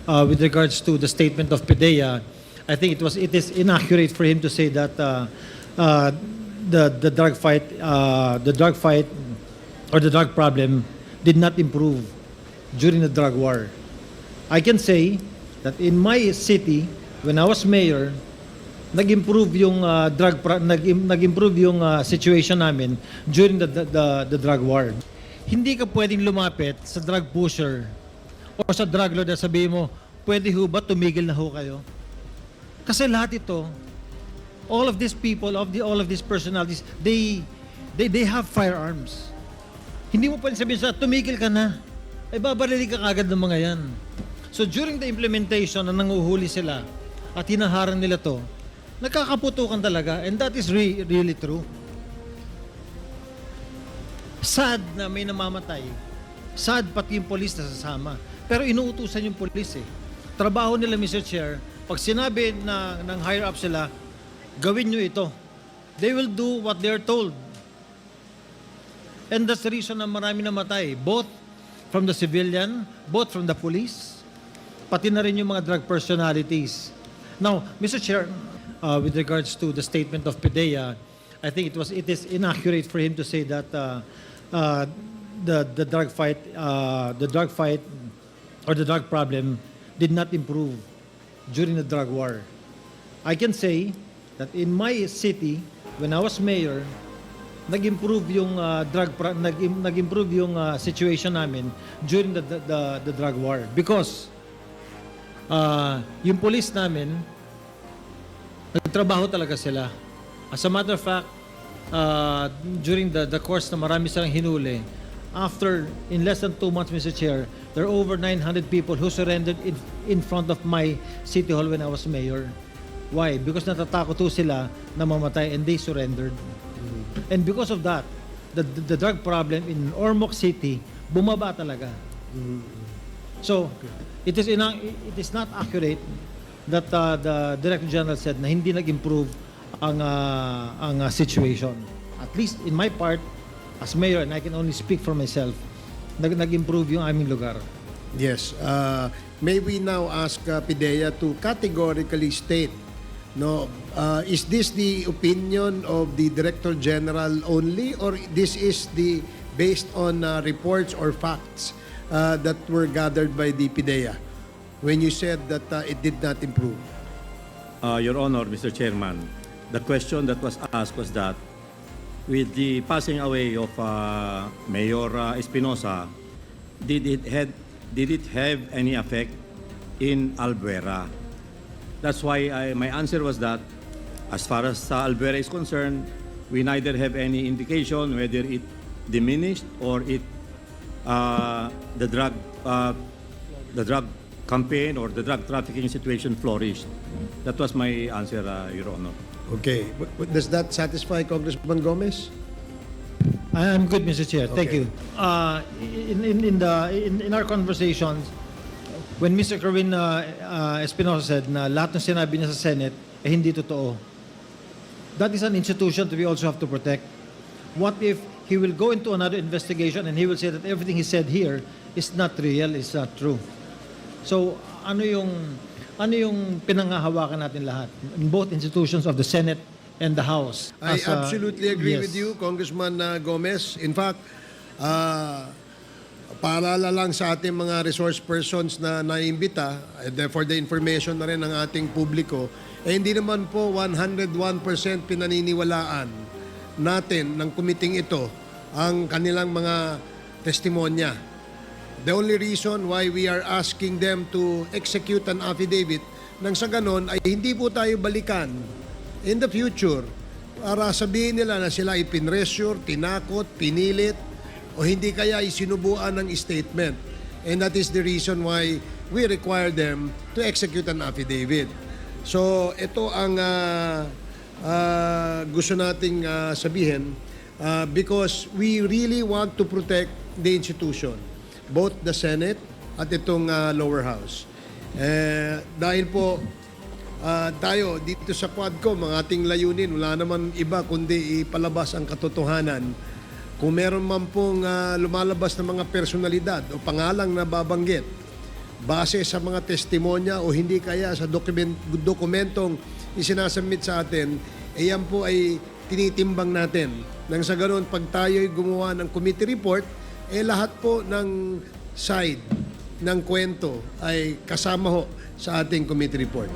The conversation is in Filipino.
with regards to the statement of PDEA, I think it is inaccurate for him to say that the drug fight or the drug problem did not improve during the drug war. I can say that in my city, when I was mayor, nag-improve yung nag-improve yung situation namin during the drug war. Hindi ka pwedeng lumapit sa drug pusher o sa drug lord at sabihin mo, pwede ho ba tumigil na ho kayo? Kasi lahat ito, all of these people, all of these personalities, they have firearms. Hindi mo pwedeng sabihin sa tumigil ka na. Ay babarili ka kagad ng mga yan. So during the implementation na nanguhuli sila at hinaharang nila to, nagkakaputukan talaga, and that is really true. Sad na may namamatay. Sad pati yung police na sasama. Pero inuutusan yung police eh. Trabaho nila, Mr. Chair, pag sinabi ng higher up sila, gawin nyo ito. They will do what they're told. And that's the reason na marami namatay. Both from the civilian, both from the police, pati na rin yung mga drug personalities. Now, Mr. Chair, with regards to the statement of PDEA, I think it is inaccurate for him to say that the drug fight or the drug problem did not improve during the drug war. I can say that in my city, when I was mayor, nag-improve yung nag-improve yung situation namin during the drug war because yung police namin nagtrabaho talaga sila. As a matter of fact, during the course na marami silang hinuli, in less than 2 months, Mr. Chair, there are over 900 people who surrendered in front of my city hall when I was mayor. Why? Because natatakot ho sila na mamatay and they surrendered. And because of that, the drug problem in Ormoc City bumaba talaga. So, it is not accurate that the Director General said na hindi nag-improve ang situation. At least in my part, as mayor, and I can only speak for myself, nag-improve yung aming lugar. Yes. May we now ask PDEA to categorically state, no, is this the opinion of the Director General only, or this is based on reports or facts that were gathered by the PDEA when you said that it did not improve? Your Honor, Mr. Chairman, the question that was asked was that with the passing away of Mayor Espinosa, did it have any effect in Albuera? That's why my answer was that as far as Albuera is concerned, we neither have any indication whether it diminished or the drug campaign or the drug trafficking situation flourished. That was my answer, Your Honor. Okay. Does that satisfy Congressman Gomez? I'm good, Mr. Chair. Thank Okay. you. In our conversations, when Mr. Kerwin Espinosa said na lahat ng sinabi niya sa Senate ay hindi totoo, that is an institution that we also have to protect. What if he will go into another investigation and he will say that everything he said here is not real, is not true? So, ano yung pinanghahawakan natin lahat in both institutions of the Senate and the House? I absolutely agree yes. with you, Congressman Gomez. In fact, paalala lang sa ating mga resource persons na naimbita, for the information na rin ng ating publiko, hindi naman po 101% pinaniniwalaan natin ng kumiting ito ang kanilang mga testimonya. The only reason why we are asking them to execute an affidavit nang sa ganon ay hindi po tayo balikan in the future para sabihin nila na sila ay pinressure, tinakot, pinilit o hindi kaya isinubuan ng statement. And that is the reason why we require them to execute an affidavit. So ito ang gusto nating sabihin because we really want to protect the institution, both the Senate at itong lower house. Dahil po tayo dito sa Quadcom, ang ating layunin, wala naman iba kundi ipalabas ang katotohanan. Kung meron man pong lumalabas na mga personalidad o pangalang na babanggit base sa mga testimonya o hindi kaya sa dokumentong isinasubmit sa atin, yan po ay tinitimbang natin. Nang sa ganun, pag tayo'y gumawa ng committee report, lahat po ng side ng kwento ay kasama ho sa ating committee report.